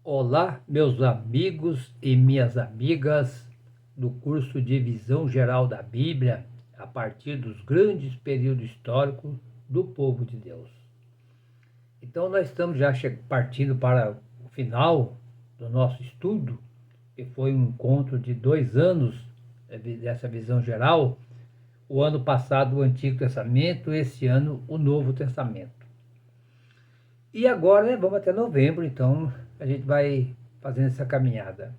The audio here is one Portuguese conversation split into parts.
Olá, meus amigos e minhas amigas do curso de Visão Geral da Bíblia, a partir dos grandes períodos históricos do povo de Deus. Então, nós estamos já partindo para o final do nosso estudo, que foi um encontro de 2 anos dessa visão geral. O ano passado, o Antigo Testamento, esse ano, o Novo Testamento. E agora, né, vamos até novembro, então a gente vai fazendo essa caminhada.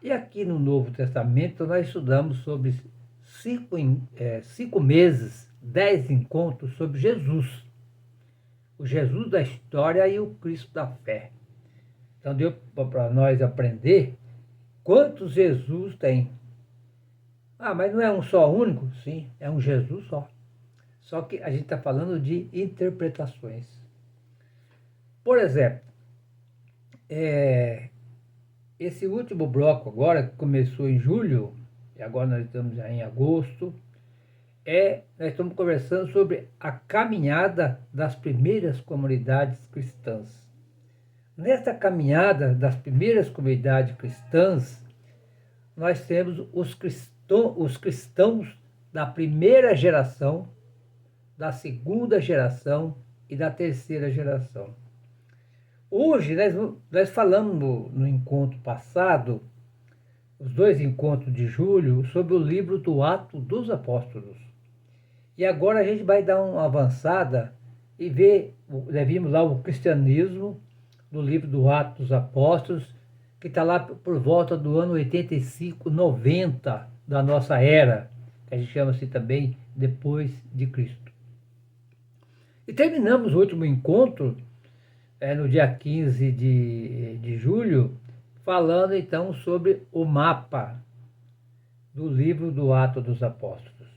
E aqui no Novo Testamento nós estudamos sobre 5 meses, 10 encontros sobre Jesus. O Jesus da história e o Cristo da fé. Então deu para nós aprender quantos Jesus tem. Ah, mas não é um só único? Sim, é um Jesus só. Só que a gente está falando de interpretações. Por exemplo, esse último bloco agora, que começou em julho, e agora nós estamos já em agosto, nós estamos conversando sobre a caminhada das primeiras comunidades cristãs. Nesta caminhada das primeiras comunidades cristãs, nós temos os cristãos da primeira geração, da segunda geração e da terceira geração. Hoje, nós falamos no encontro passado, os 2 encontros de julho, sobre o livro do Atos dos Apóstolos. E agora a gente vai dar uma avançada e ver, vimos lá o cristianismo do livro do Atos dos Apóstolos, que está lá por volta do ano 85, 90 da nossa era, que a gente chama assim também depois de Cristo. E terminamos o último encontro no dia 15 de julho, falando então sobre o mapa do livro do Atos dos Apóstolos.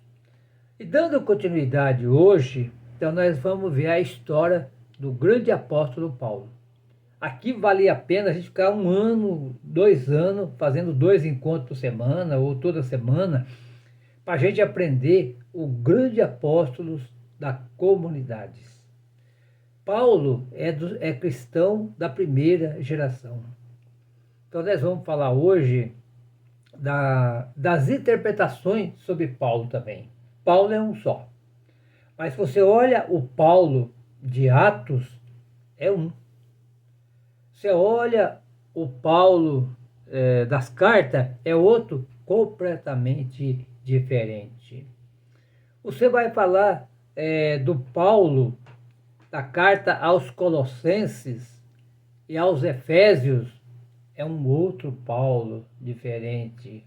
E dando continuidade hoje, então nós vamos ver a história do grande apóstolo Paulo. Aqui valia a pena a gente ficar 1 ano, 2 anos, fazendo 2 encontros por semana ou toda semana, para a gente aprender o grande apóstolo da comunidade. Paulo é cristão da primeira geração. Então nós vamos falar hoje das interpretações sobre Paulo também. Paulo é um só. Mas se você olha o Paulo de Atos, é um. Você olha o Paulo das cartas, é outro completamente diferente. Você vai falar do Paulo da carta aos Colossenses e aos Efésios, é um outro Paulo diferente.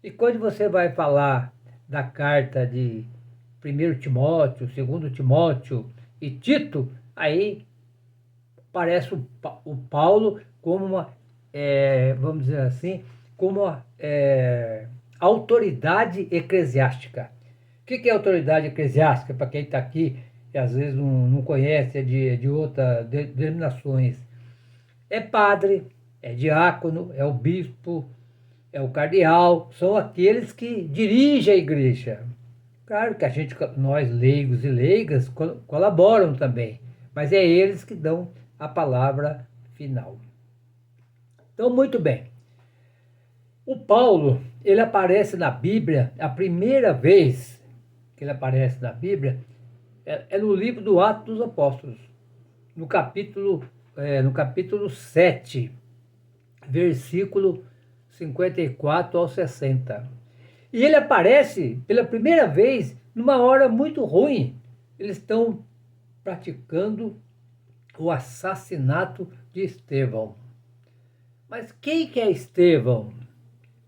E quando você vai falar da carta de 1 Timóteo, 2 Timóteo e Tito, aí parece o Paulo como uma, vamos dizer assim, como uma autoridade eclesiástica. O que é autoridade eclesiástica, para quem está aqui que às vezes não conhece, é de outras denominações? É padre, é diácono, é o bispo, é o cardeal, são aqueles que dirigem a igreja. Claro que nós leigos e leigas colaboram também, mas é eles que dão a palavra final. Então, muito bem. O Paulo, ele aparece na Bíblia, a primeira vez que ele aparece na Bíblia é no livro do Atos dos Apóstolos, no capítulo 7, versículo 54 ao 60. E ele aparece pela primeira vez numa hora muito ruim. Eles estão praticando o assassinato de Estevão. Mas quem que é Estevão?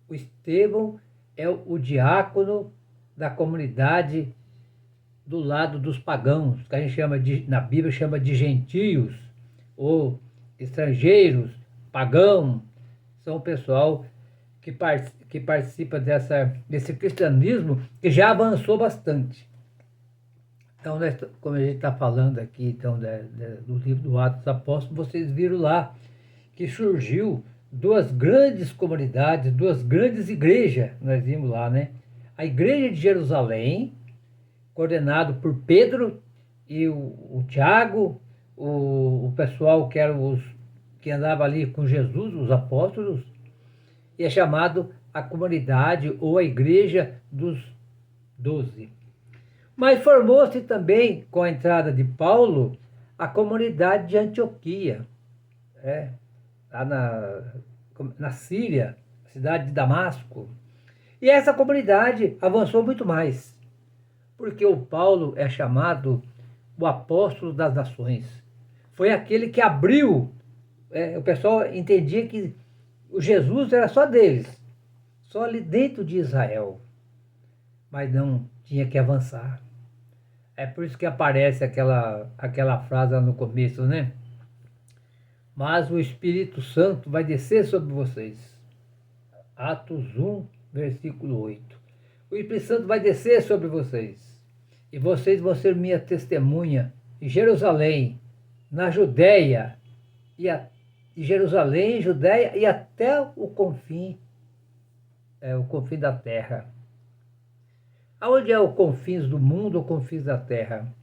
O Estevão é o diácono da comunidade do lado dos pagãos, que a gente na Bíblia chama de gentios, ou estrangeiros, pagão. São o pessoal que participa desse cristianismo que já avançou bastante. Então, como a gente está falando aqui então, do livro do Atos dos Apóstolos, vocês viram lá que surgiu 2 grandes comunidades, 2 grandes igrejas, nós vimos lá, né? A igreja de Jerusalém, coordenado por Pedro e o Tiago, o pessoal que que andava ali com Jesus, os apóstolos, e é chamado a comunidade ou a igreja dos 12. Mas formou-se também, com a entrada de Paulo, a comunidade de Antioquia, lá na Síria, cidade de Damasco. E essa comunidade avançou muito mais, porque o Paulo é chamado o apóstolo das nações. Foi aquele que abriu, o pessoal entendia que o Jesus era só deles, só ali dentro de Israel, mas não tinha que avançar. É por isso que aparece aquela frase lá no começo, né? Mas o Espírito Santo vai descer sobre vocês. Atos 1, versículo 8. O Espírito Santo vai descer sobre vocês. E vocês vão ser minha testemunha em Jerusalém, na Judéia, Jerusalém, Judéia e até o confim da terra. Aonde é o confins do mundo, o confins da terra?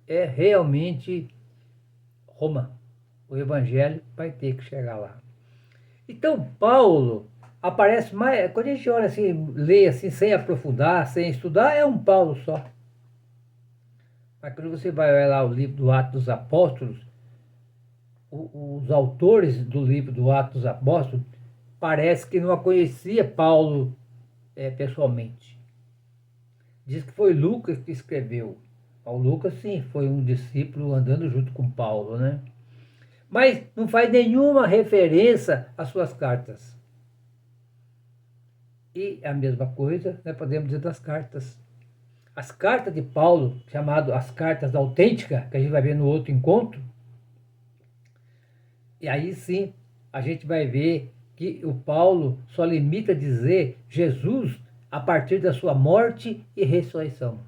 É realmente Roma. O evangelho vai ter que chegar lá. Então, Paulo aparece mais. Quando a gente olha assim, lê assim, sem aprofundar, sem estudar, é um Paulo só. Mas quando você vai olhar lá o livro do Atos dos Apóstolos, os autores do livro do Atos dos Apóstolos parece que não a conhecia Paulo pessoalmente. Diz que foi Lucas que escreveu. O Lucas, sim, foi um discípulo andando junto com Paulo, né? Mas não faz nenhuma referência às suas cartas. E a mesma coisa, né, podemos dizer das cartas. As cartas de Paulo, chamado as cartas autênticas, que a gente vai ver no outro encontro, e aí sim a gente vai ver que o Paulo só limita a dizer Jesus a partir da sua morte e ressurreição.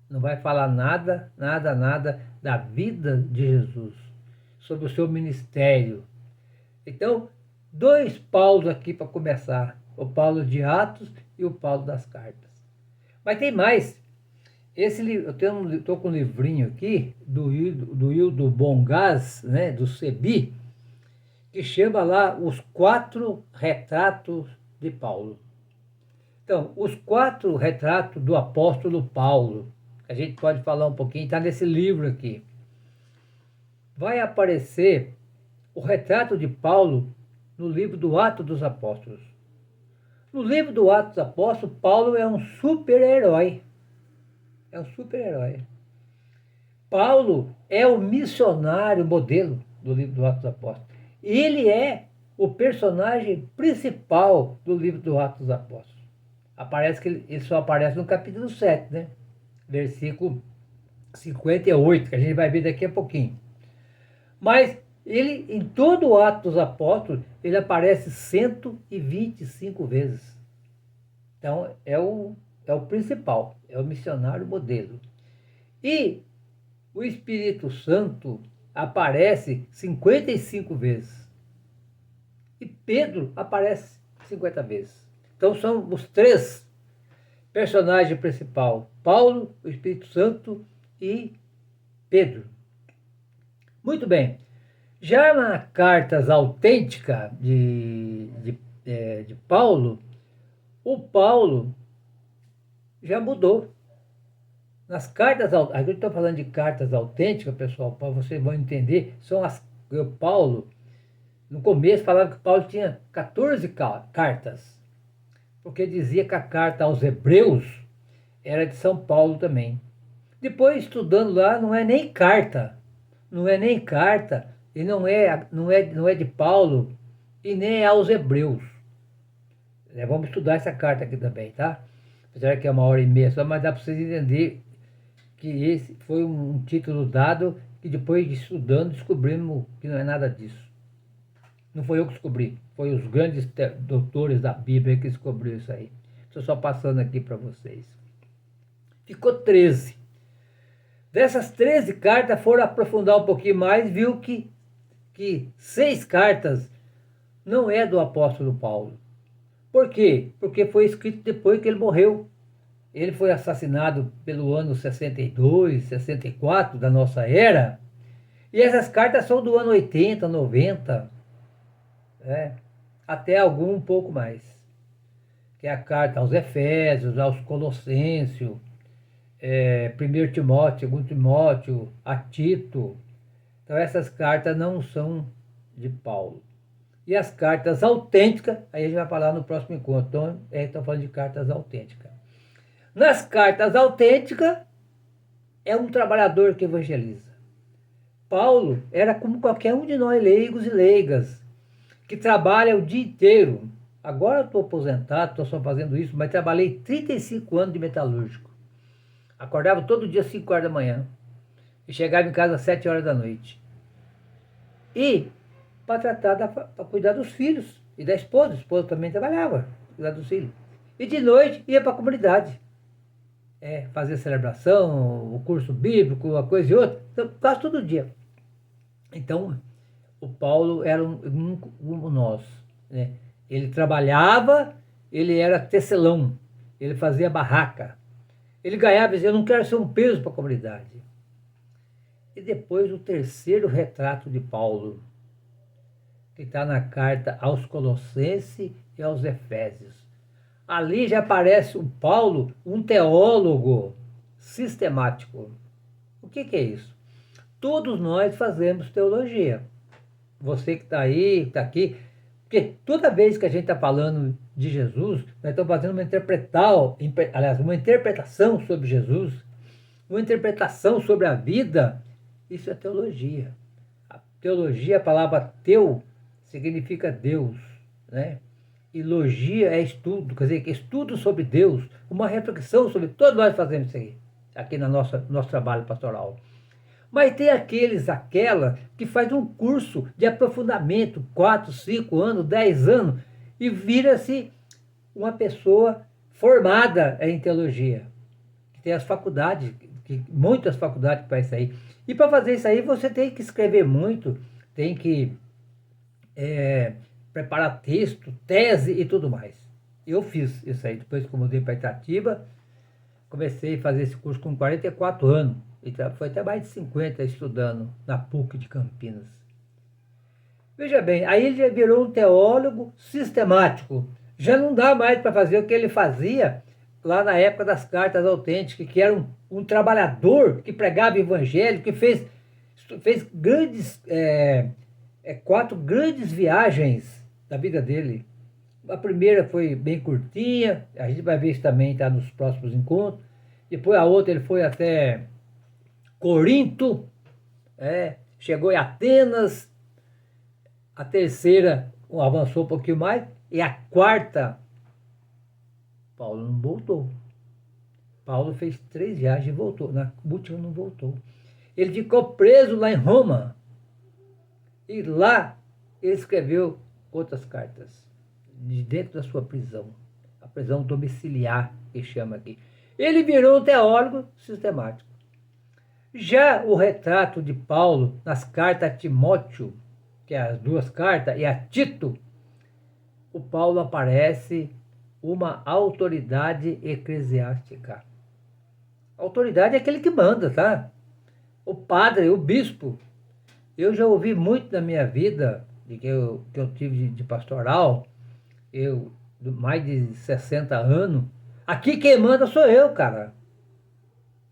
Não vai falar nada da vida de Jesus, sobre o seu ministério. Então, 2 Paulos aqui para começar. O Paulo de Atos e o Paulo das cartas. Mas tem mais. Eu estou com um livrinho aqui do Hildo Bongás, né, do CEBI, que chama lá Os 4 Retratos de Paulo. Então, os 4 retratos do apóstolo Paulo, a gente pode falar um pouquinho, está nesse livro aqui. Vai aparecer o retrato de Paulo no livro do Atos dos Apóstolos. No livro do Atos dos Apóstolos, Paulo é um super-herói. É um super-herói. Paulo é o missionário modelo do livro do Atos dos Apóstolos. Ele é o personagem principal do livro do Atos dos Apóstolos. Aparece que ele só aparece no capítulo 7, né? Versículo 58, que a gente vai ver daqui a pouquinho. Mas ele, em todo o Atos dos Apóstolos, ele aparece 125 vezes. Então, é o principal, é o missionário modelo. E o Espírito Santo aparece 55 vezes. E Pedro aparece 50 vezes. Então, são os 3 personagens principais: Paulo, o Espírito Santo e Pedro. Muito bem. Já na cartas autênticas de Paulo, o Paulo já mudou. Nas cartas, aqui eu estou falando de cartas autênticas, pessoal, para vocês vão entender, são Paulo, no começo falava que Paulo tinha 14 cartas, porque dizia que a carta aos Hebreus era de São Paulo também. Depois, estudando lá, não é nem carta, e não é de Paulo, e nem é aos Hebreus. Vamos estudar essa carta aqui também, tá? Apesar que é 1h30 só, mas dá para vocês entenderem que esse foi um título dado que depois de estudando descobrimos que não é nada disso. Não foi eu que descobri, foi os grandes doutores da Bíblia que descobriram isso aí. Estou só passando aqui para vocês. Ficou 13. Dessas 13 cartas, foram aprofundar um pouquinho mais, viu que 6 cartas não é do apóstolo Paulo. Por quê? Porque foi escrito depois que ele morreu. Ele foi assassinado pelo ano 62, 64 da nossa era. E essas cartas são do ano 80, 90. né? Até algum um pouco mais, que é a carta aos Efésios, aos Colossenses, 1 Timóteo, 2 Timóteo, a Tito. Então essas cartas não são de Paulo. E as cartas autênticas, aí a gente vai falar no próximo encontro. Então, estamos falando de cartas autênticas. Nas cartas autênticas, é um trabalhador que evangeliza. Paulo era como qualquer um de nós, leigos e leigas, que trabalha o dia inteiro. Agora eu estou aposentado, estou só fazendo isso, mas trabalhei 35 anos de metalúrgico. Acordava todo dia às 5 horas da manhã e chegava em casa às 7 horas da noite. E para para cuidar dos filhos e da esposa. A esposa também trabalhava, cuidar dos filhos. E de noite ia para a comunidade. Fazer celebração, o curso bíblico, uma coisa e outra. Então, quase todo dia. Então, o Paulo era um nós, né? Ele trabalhava, ele era tecelão, ele fazia barraca. Ele ganhava e dizia, eu não quero ser um peso para a comunidade. E depois o terceiro retrato de Paulo, que está na carta aos Colossenses e aos Efésios. Ali já aparece o Paulo, um teólogo sistemático. O que é isso? Todos nós fazemos teologia. Você que está aí, que está aqui, porque toda vez que a gente está falando de Jesus, nós estamos fazendo uma interpretação sobre Jesus, uma interpretação sobre a vida. Isso é teologia. A teologia, a palavra teu, significa Deus, né? E logia é estudo, quer dizer, estudo sobre Deus, uma reflexão sobre, todos nós fazemos isso aqui no nosso trabalho pastoral. Mas tem aquela que faz um curso de aprofundamento, 4, 5 anos, 10 anos, e vira-se uma pessoa formada em teologia. Tem as faculdades, muitas faculdades para isso aí. E para fazer isso aí você tem que escrever muito, tem que preparar texto, tese e tudo mais. Eu fiz isso aí, depois que eu mudei para Itatiba, comecei a fazer esse curso com 44 anos. E foi até mais de 50 estudando na PUC de Campinas. Veja bem, aí ele já virou um teólogo sistemático. Já não dá mais para fazer o que ele fazia lá na época das cartas autênticas, que era um trabalhador que pregava evangelho, que fez grandes, 4 grandes viagens da vida dele. A primeira foi bem curtinha, a gente vai ver isso também, tá, nos próximos encontros. Depois a outra ele foi até Corinto, chegou em Atenas. A terceira avançou um pouquinho mais. E a quarta, Paulo não voltou. Paulo fez 3 viagens e voltou. Na última não voltou. Ele ficou preso lá em Roma. E lá ele escreveu outras cartas. De dentro da sua prisão. A prisão domiciliar, que chama aqui. Ele virou um teólogo sistemático. Já o retrato de Paulo nas cartas a Timóteo, que é as 2 cartas, e a Tito, o Paulo aparece uma autoridade eclesiástica. A autoridade é aquele que manda, tá? O padre, o bispo. Eu já ouvi muito na minha vida, que eu tive de pastoral, mais de 60 anos, aqui quem manda sou eu, cara.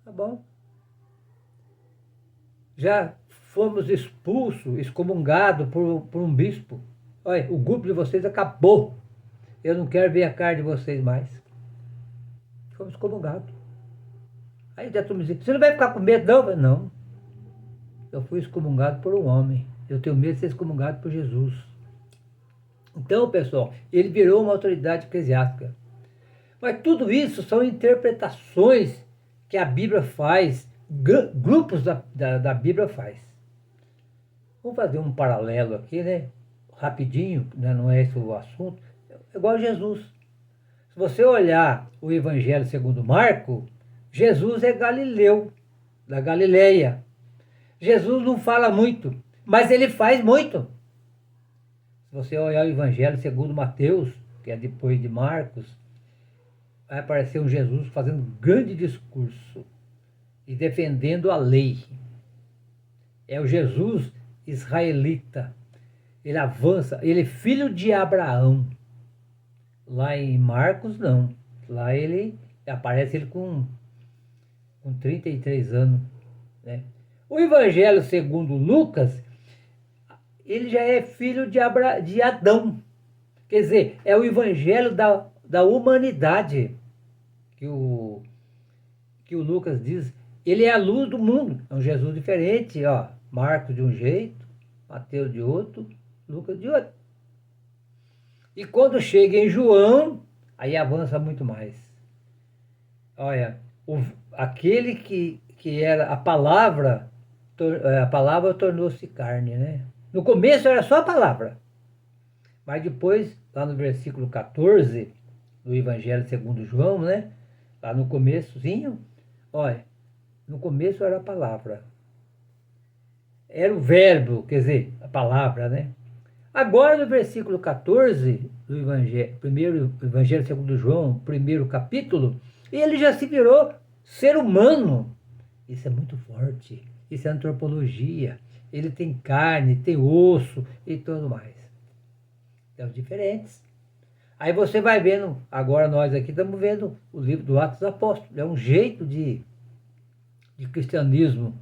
Tá bom. Já fomos expulsos, excomungados por um bispo. Olha, o grupo de vocês acabou. Eu não quero ver a cara de vocês mais. Fomos excomungados. Aí já me dizendo, você não vai ficar com medo não? Não. Eu fui excomungado por um homem. Eu tenho medo de ser excomungado por Jesus. Então, pessoal, ele virou uma autoridade eclesiástica. Mas tudo isso são interpretações que a Bíblia faz, grupos da Bíblia faz. Vamos fazer um paralelo aqui, né? Rapidinho, né? Não é esse o assunto. É igual a Jesus. Se você olhar o Evangelho segundo Marcos, Jesus é Galileu, da Galileia. Jesus não fala muito, mas ele faz muito. Se você olhar o Evangelho segundo Mateus, que é depois de Marcos, vai aparecer um Jesus fazendo um grande discurso e defendendo a lei. É o Jesus israelita. Ele avança, ele é filho de Abraão. Lá em Marcos, não. Lá ele aparece ele com 33 anos, né? O Evangelho segundo Lucas, ele já é filho de Adão. Quer dizer, é o Evangelho da humanidade que o Lucas diz. Ele é a luz do mundo. É um Jesus diferente, ó. Marcos de um jeito, Mateus de outro, Lucas de outro. E quando chega em João, aí avança muito mais. Olha, aquele que era a palavra tornou-se carne, né? No começo era só a palavra. Mas depois, lá no versículo 14 do Evangelho segundo João, né? Lá no começozinho, olha, no começo era a palavra. Era o verbo, quer dizer, a palavra, né? Agora no versículo 14 do Evangelho, primeiro Evangelho segundo João, primeiro capítulo, ele já se virou ser humano. Isso é muito forte. Isso é antropologia. Ele tem carne, tem osso e tudo mais. São diferentes. Aí você vai vendo, agora nós aqui estamos vendo o livro do Atos dos Apóstolos. É um jeito de cristianismo.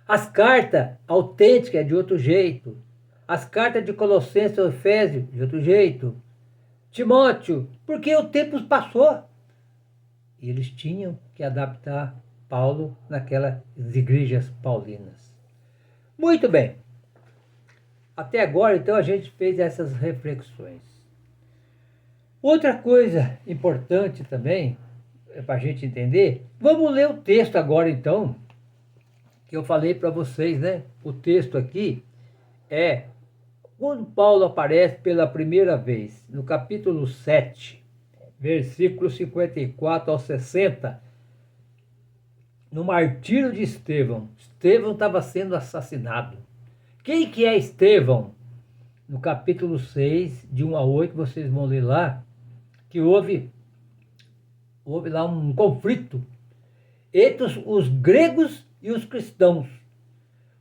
As cartas autênticas é de outro jeito. As cartas de Colossenses e Efésios de outro jeito. Timóteo, porque o tempo passou. E eles tinham que adaptar Paulo naquelas igrejas paulinas. Muito bem. Até agora, então, a gente fez essas reflexões. Outra coisa importante também, para a gente entender, vamos ler o texto agora, então, que eu falei para vocês, né? O texto aqui é quando Paulo aparece pela primeira vez, no capítulo 7, versículo 54 ao 60, no martírio de Estevão. Estevão estava sendo assassinado. Quem que é Estevão? No capítulo 6, de 1 a 8, vocês vão ler lá, que houve lá um conflito entre os gregos e os cristãos,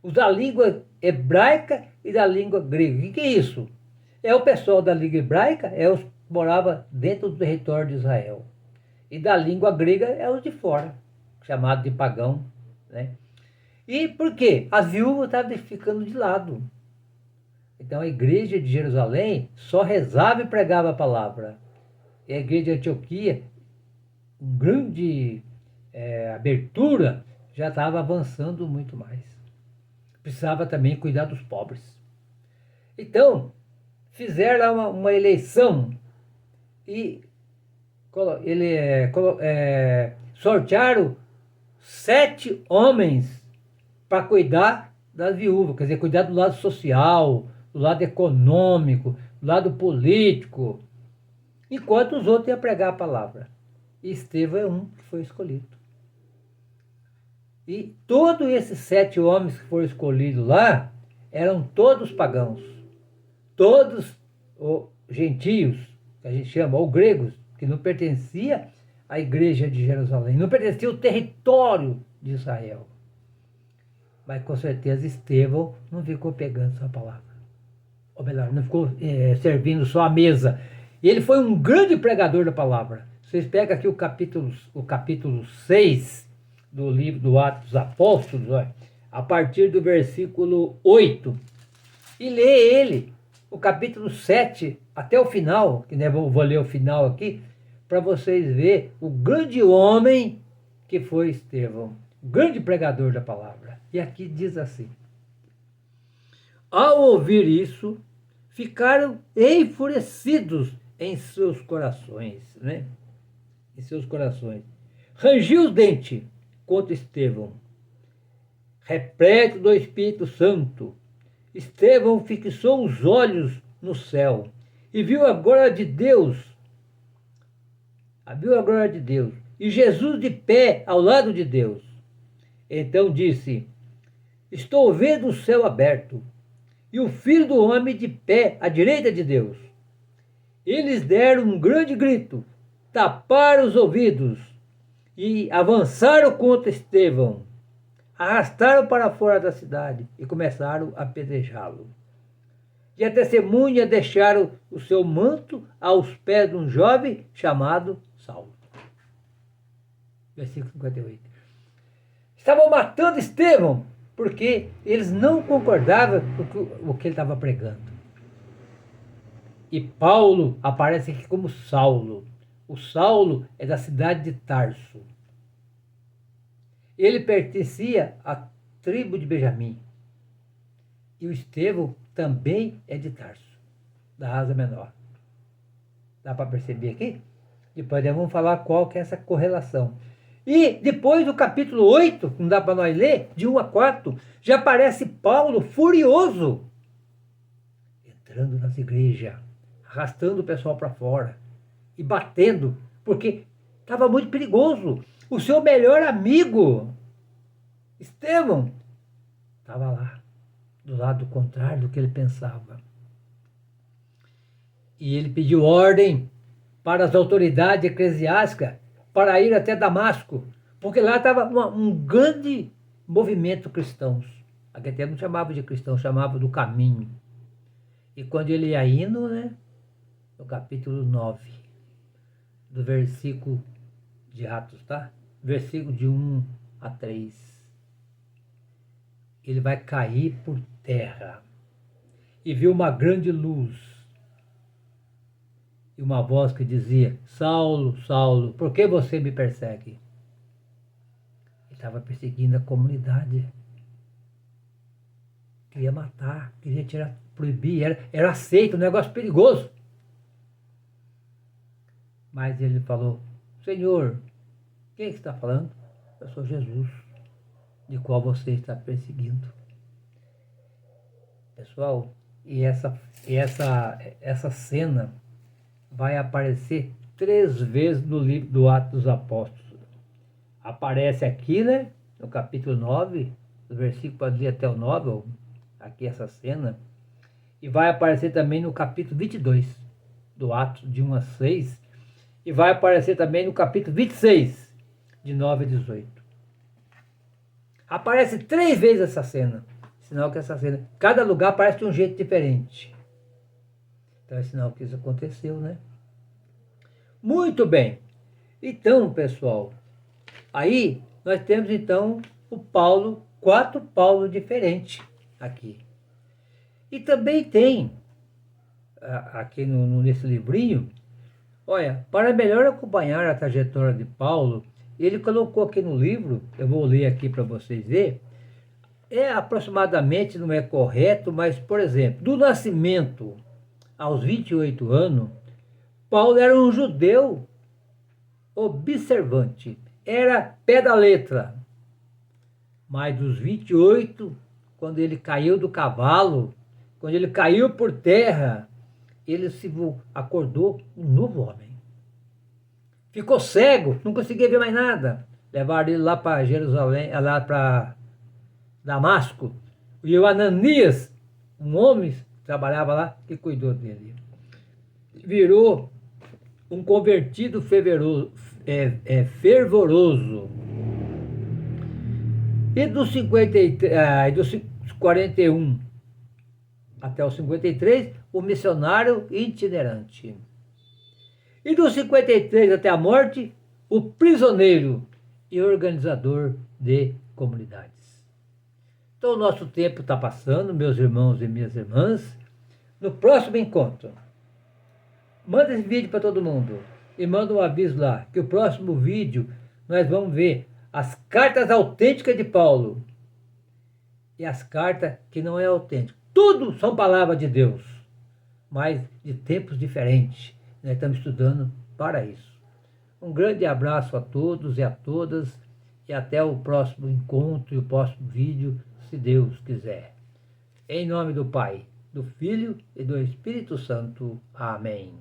os da língua hebraica e da língua grega. O que é isso? É o pessoal da língua hebraica, é os que moravam dentro do território de Israel. E da língua grega é os de fora, chamado de pagão, né? E por quê? As viúvas estavam ficando de lado. Então a igreja de Jerusalém só rezava e pregava a palavra. E a igreja de Antioquia, com grande abertura, já estava avançando muito mais. Precisava também cuidar dos pobres. Então, fizeram lá uma eleição e sortearam 7 homens para cuidar das viúvas, quer dizer, cuidar do lado social, do lado econômico, do lado político, enquanto os outros iam pregar a palavra. E Estevão é um que foi escolhido. E todos esses 7 homens que foram escolhidos lá eram todos pagãos, todos gentios, que a gente chama, ou gregos, que não pertencia à igreja de Jerusalém, não pertencia ao território de Israel. Mas com certeza Estevão não ficou pegando sua palavra. Ou melhor, não ficou servindo só a mesa. E ele foi um grande pregador da palavra. Vocês pegam aqui o capítulo 6 do livro do Atos dos Apóstolos, olha, a partir do versículo 8, e lê ele, o capítulo 7 até o final, que vou ler o final aqui, para vocês verem o grande homem que foi Estevão, o grande pregador da palavra. E aqui diz assim: ao ouvir isso, ficaram enfurecidos em seus corações, né? Em seus corações. Rangiu os dentes contra Estevão, repleto do Espírito Santo. Estevão fixou os olhos no céu e viu a glória de Deus. Viu a glória de Deus e Jesus de pé ao lado de Deus. Então disse: estou vendo o céu aberto e o Filho do Homem de pé à direita de Deus. Eles deram um grande grito, taparam os ouvidos e avançaram contra Estevão, arrastaram para fora da cidade e começaram a apedrejá-lo. E a testemunha deixaram o seu manto aos pés de um jovem chamado Saulo. Versículo 58. Estavam matando Estevão, porque eles não concordavam com o que ele estava pregando. E Paulo aparece aqui como Saulo. O Saulo é da cidade de Tarso. Ele pertencia à tribo de Benjamim. E o Estevão também é de Tarso, da Ásia Menor. Dá para perceber aqui? Depois nós vamos falar qual que é essa correlação. E depois do capítulo 8, não dá para nós ler, de 1 a 4, já aparece Paulo furioso, entrando nas igrejas, arrastando o pessoal para fora e batendo, porque estava muito perigoso. O seu melhor amigo, Estevão, estava lá, do lado contrário do que ele pensava. E ele pediu ordem para as autoridades eclesiásticas para ir até Damasco, porque lá estava um grande movimento cristãos. Aqui até não chamava de cristão, chamava do caminho. E quando ele ia indo, né, no capítulo 9, do versículo de Atos, tá? Versículo de 1 a 3. Ele vai cair por terra e viu uma grande luz e uma voz que dizia: Saulo, Saulo, por que você me persegue? Ele estava perseguindo a comunidade. Queria matar, queria tirar, proibir, era aceito, um negócio perigoso. Mas ele falou: Senhor, quem está falando? Eu sou Jesus, de qual você está perseguindo. Pessoal, e essa cena vai aparecer 3 vezes no livro do Atos dos Apóstolos. Aparece aqui, né, no capítulo 9, do versículo pode ir até o 9, aqui essa cena, e vai aparecer também no capítulo 22 do Atos, de 1 a 6, e vai aparecer também no capítulo 26, de 9 a 18. Aparece 3 vezes essa cena, sinal que essa cena, cada lugar parece de um jeito diferente. Então é sinal que isso aconteceu, né? Muito bem. Então, pessoal, aí nós temos então o Paulo, 4 Paulos diferentes aqui. E também tem, aqui nesse livrinho, olha, para melhor acompanhar a trajetória de Paulo, ele colocou aqui no livro, eu vou ler aqui para vocês verem, aproximadamente, não é correto, mas, por exemplo, do nascimento aos 28 anos, Paulo era um judeu observante, era pé da letra. Mas dos 28, quando ele caiu do cavalo, quando ele caiu por terra, ele se acordou um novo homem. Ficou cego, não conseguia ver mais nada. Levaram ele lá para Jerusalém, lá para Damasco. E o Ananias, um homem que trabalhava lá, que cuidou dele. Virou um convertido fervoroso. E dos 41 até os 53, o missionário itinerante. E dos 53 até a morte, o prisioneiro e organizador de comunidades. Então o nosso tempo está passando, meus irmãos e minhas irmãs. No próximo encontro, manda esse vídeo para todo mundo e manda um aviso lá, que o próximo vídeo nós vamos ver as cartas autênticas de Paulo e as cartas que não é autêntica. Tudo são palavras de Deus, mas de tempos diferentes. Nós estamos estudando para isso. Um grande abraço a todos e a todas e até o próximo encontro e o próximo vídeo, se Deus quiser. Em nome do Pai, do Filho e do Espírito Santo. Amém.